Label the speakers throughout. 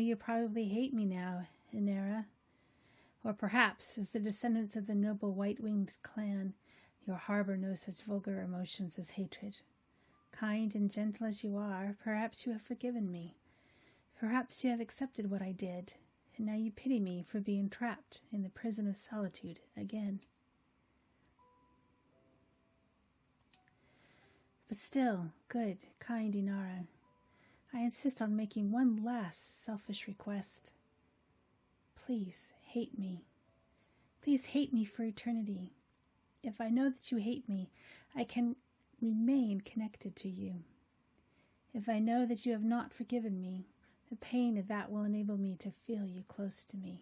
Speaker 1: you probably hate me now, Inera. Or perhaps, as the descendants of the noble white-winged clan, your harbor no such vulgar emotions as hatred. Kind and gentle as you are, perhaps you have forgiven me. Perhaps you have accepted what I did, and now you pity me for being trapped in the prison of solitude again. But still, good, kind Inara, I insist on making one last selfish request. Please hate me. Please hate me for eternity. If I know that you hate me, I can remain connected to you. If I know that you have not forgiven me, the pain of that will enable me to feel you close to me.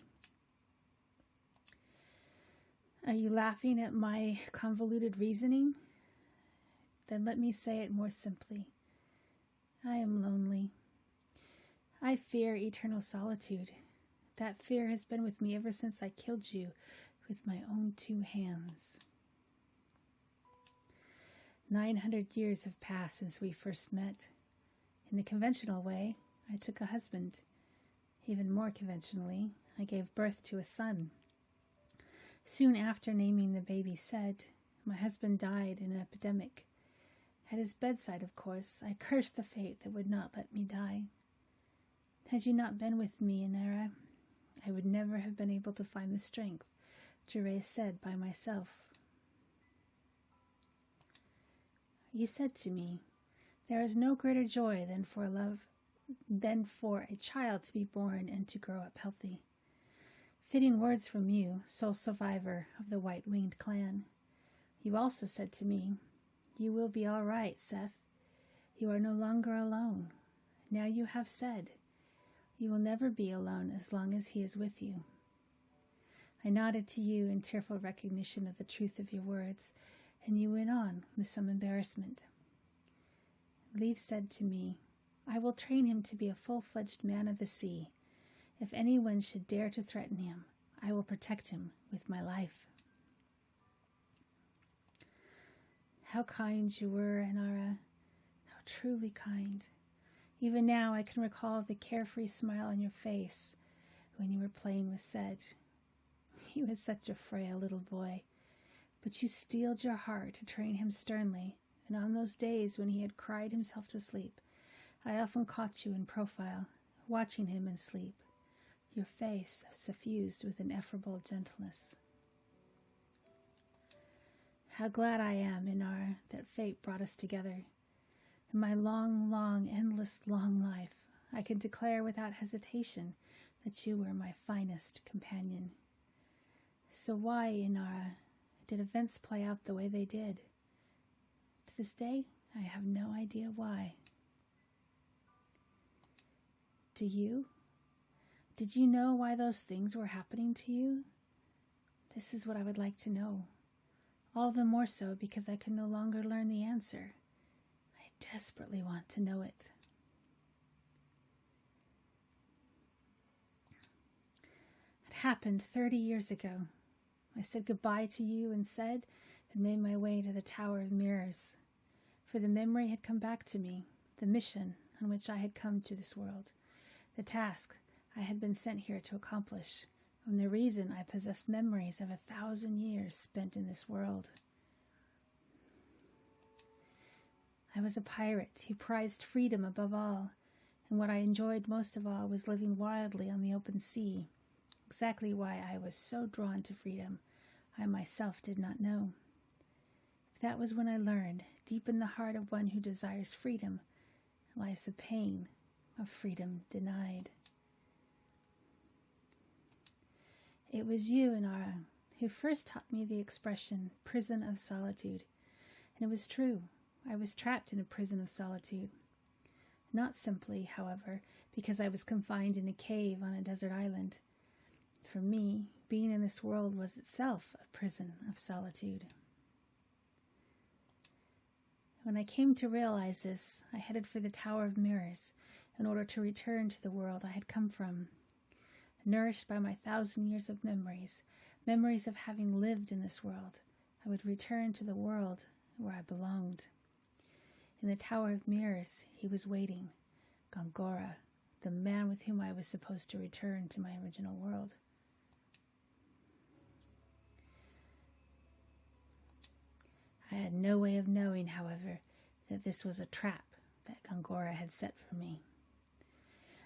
Speaker 1: Are you laughing at my convoluted reasoning? Then let me say it more simply. I am lonely. I fear eternal solitude. That fear has been with me ever since I killed you with my own 2 hands. 900 years have passed since we first met. In the conventional way, I took a husband. Even more conventionally, I gave birth to a son. Soon after naming the baby Seth, my husband died in an epidemic. At his bedside, of course, I cursed the fate that would not let me die. Had you not been with me, Inara, I would never have been able to find the strength to raise Seth by myself. You said to me, there is no greater joy than for a child to be born and to grow up healthy. Fitting words from you, sole survivor of the white-winged clan. You also said to me, you will be all right, Seth. You are no longer alone. Now you have said, you will never be alone as long as he is with you. I nodded to you in tearful recognition of the truth of your words, and you went on with some embarrassment. Leaf said to me, I will train him to be a full-fledged man of the sea. If anyone should dare to threaten him, I will protect him with my life. How kind you were, Inara. How truly kind. Even now I can recall the carefree smile on your face when you were playing with Seth. He was such a frail little boy, but you steeled your heart to train him sternly, and on those days when he had cried himself to sleep, I often caught you in profile, watching him in sleep, your face suffused with ineffable gentleness. How glad I am, Inara, that fate brought us together. In my long, endless life, I can declare without hesitation that you were my finest companion. So why, Inara, did events play out the way they did? To this day, I have no idea why. Do you? Did you know why those things were happening to you? This is what I would like to know. All the more so because I can no longer learn the answer. I desperately want to know it. It happened 30 years ago. I said goodbye to you and said and made my way to the Tower of Mirrors. For the memory had come back to me, the mission on which I had come to this world, the task I had been sent here to accomplish, and the reason I possessed memories of 1,000 years spent in this world. I was a pirate who prized freedom above all, and what I enjoyed most of all was living wildly on the open sea. Exactly why I was so drawn to freedom, I myself did not know. That was when I learned, deep in the heart of one who desires freedom, lies the pain of freedom denied. It was you, Inara, who first taught me the expression prison of solitude. And it was true. I was trapped in a prison of solitude. Not simply, however, because I was confined in a cave on a desert island. For me, being in this world was itself a prison of solitude. When I came to realize this, I headed for the Tower of Mirrors in order to return to the world I had come from. Nourished by my 1,000 years of memories of having lived in this world, I would return to the world where I belonged. In the Tower of Mirrors, he was waiting, Gongora, the man with whom I was supposed to return to my original world. I had no way of knowing, however, that this was a trap that Gongora had set for me.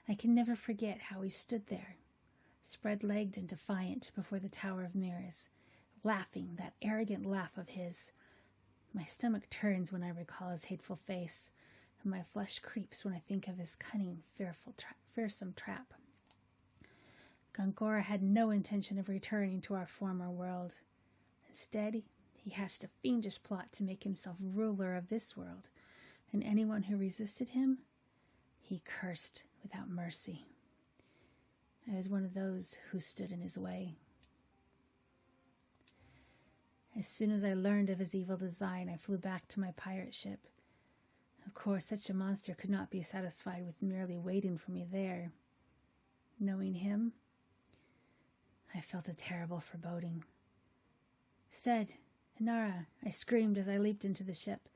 Speaker 1: I can never forget how he stood there, spread-legged and defiant before the Tower of Mirrors, laughing that arrogant laugh of his. My stomach turns when I recall his hateful face, and my flesh creeps when I think of his cunning, fearsome trap. Gongora had no intention of returning to our former world. Instead, he hatched a fiendish plot to make himself ruler of this world, and anyone who resisted him, he cursed without mercy. I was one of those who stood in his way. As soon as I learned of his evil design, I flew back to my pirate ship. Of course, such a monster could not be satisfied with merely waiting for me there. Knowing him, I felt a terrible foreboding. "Seth, Inara," I screamed as I leaped into the ship.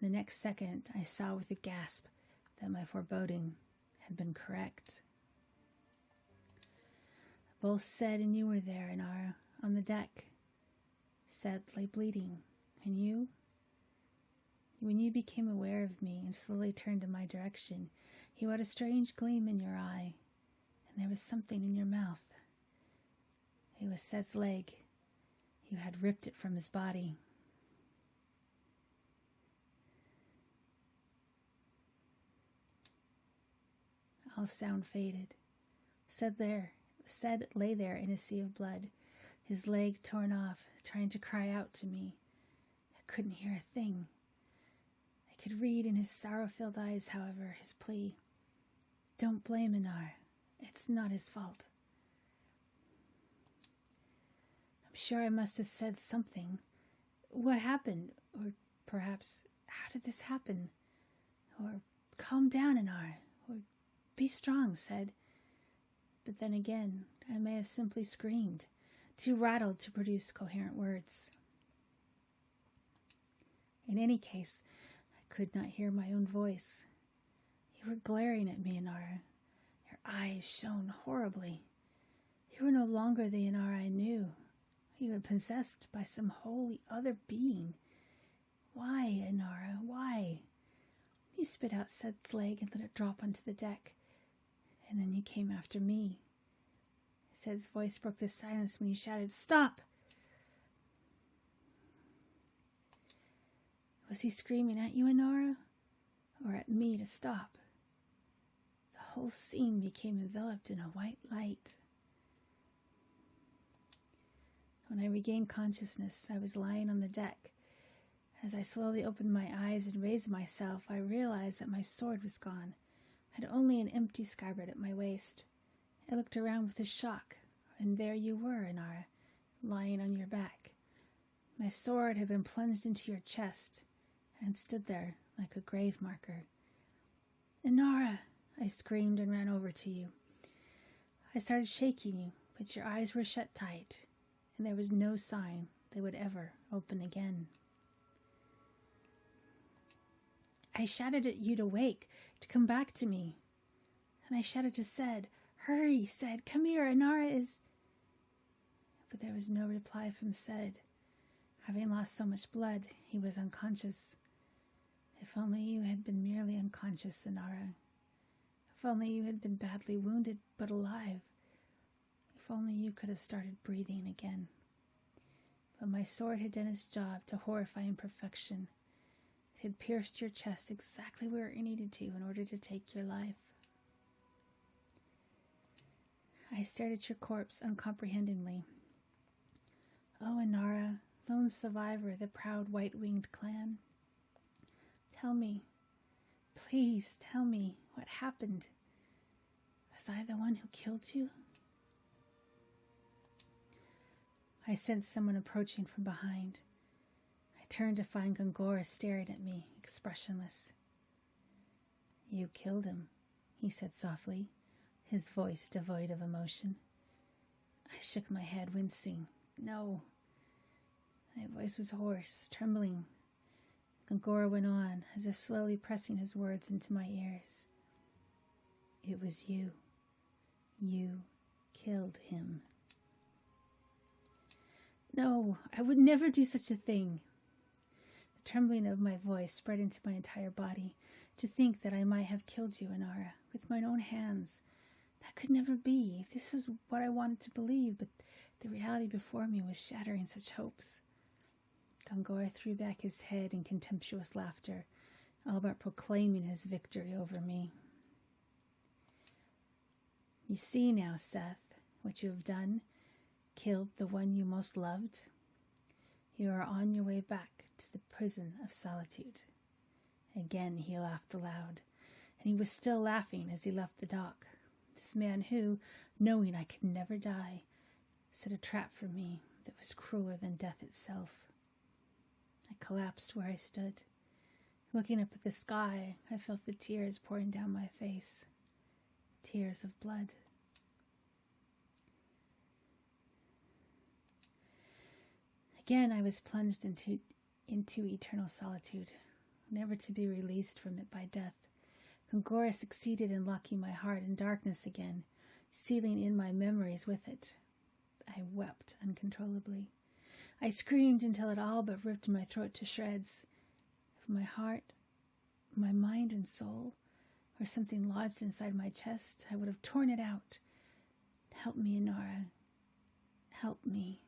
Speaker 1: The next second, I saw with a gasp that my foreboding had been correct. Both Seth and you were there, Inara, on the deck. Seth lay bleeding, and you? When you became aware of me and slowly turned in my direction, you had a strange gleam in your eye, and there was something in your mouth. It was Seth's leg. You had ripped it from his body. All sound faded. Seth lay there in a sea of blood, his leg torn off, trying to cry out to me. I couldn't hear a thing. I could read in his sorrow-filled eyes, however, his plea. "Don't blame Inara. It's not his fault." I'm sure I must have said something. What happened? Or perhaps, how did this happen? Or, "Calm down, Inara." Or, "Be strong," Seth. But then again, I may have simply screamed, too rattled to produce coherent words. In any case, I could not hear my own voice. You were glaring at me, Inara. Your eyes shone horribly. You were no longer the Inara I knew. You were possessed by some wholly other being. Why, Inara, why? You spit out Seth's leg and let it drop onto the deck. And then you came after me. Seth's voice broke the silence when he shouted, "Stop!" Was he screaming at you, Inara? Or at me to stop? The whole scene became enveloped in a white light. When I regained consciousness, I was lying on the deck. As I slowly opened my eyes and raised myself, I realized that my sword was gone. I had only an empty scabbard at my waist. I looked around with a shock, and there you were, Inara, lying on your back. My sword had been plunged into your chest and stood there like a grave marker. "Inara!" I screamed and ran over to you. I started shaking you, but your eyes were shut tight, and there was no sign they would ever open again. I shouted at you to wake, to come back to me. And I shouted to Seth, "Hurry, Seth, come here, Inara is..." But there was no reply from Seth. Having lost so much blood, he was unconscious. If only you had been merely unconscious, Inara. If only you had been badly wounded, but alive. If only you could have started breathing again. But my sword had done its job to horrifying perfection. It had pierced your chest exactly where it needed to in order to take your life. I stared at your corpse uncomprehendingly. Oh, Inara, lone survivor of the proud white-winged clan. Tell me, please tell me what happened. Was I the one who killed you? I sensed someone approaching from behind. I turned to find Gongora staring at me, expressionless. You killed him, he said softly, his voice devoid of emotion. I shook my head, wincing. No. My voice was hoarse, trembling. Gongora went on, as if slowly pressing his words into my ears. It was you. You killed him. No, I would never do such a thing. The trembling of my voice spread into my entire body. To think that I might have killed you, Inara, with my own hands. That could never be. This was what I wanted to believe, but the reality before me was shattering such hopes. Gongora threw back his head in contemptuous laughter, all but proclaiming his victory over me. You see now, Seth, what you have done, killed the one you most loved. You are on your way back to the prison of solitude. Again he laughed aloud, and he was still laughing as he left the dock. This man who, knowing I could never die, set a trap for me that was crueler than death itself. I collapsed where I stood. Looking up at the sky, I felt the tears pouring down my face. Tears of blood. Again I was plunged into eternal solitude, never to be released from it by death. Gongora succeeded in locking my heart in darkness again, sealing in my memories with it. I wept uncontrollably. I screamed until it all but ripped my throat to shreds. If my heart, my mind and soul were something lodged inside my chest, I would have torn it out. Help me, Inara. Help me.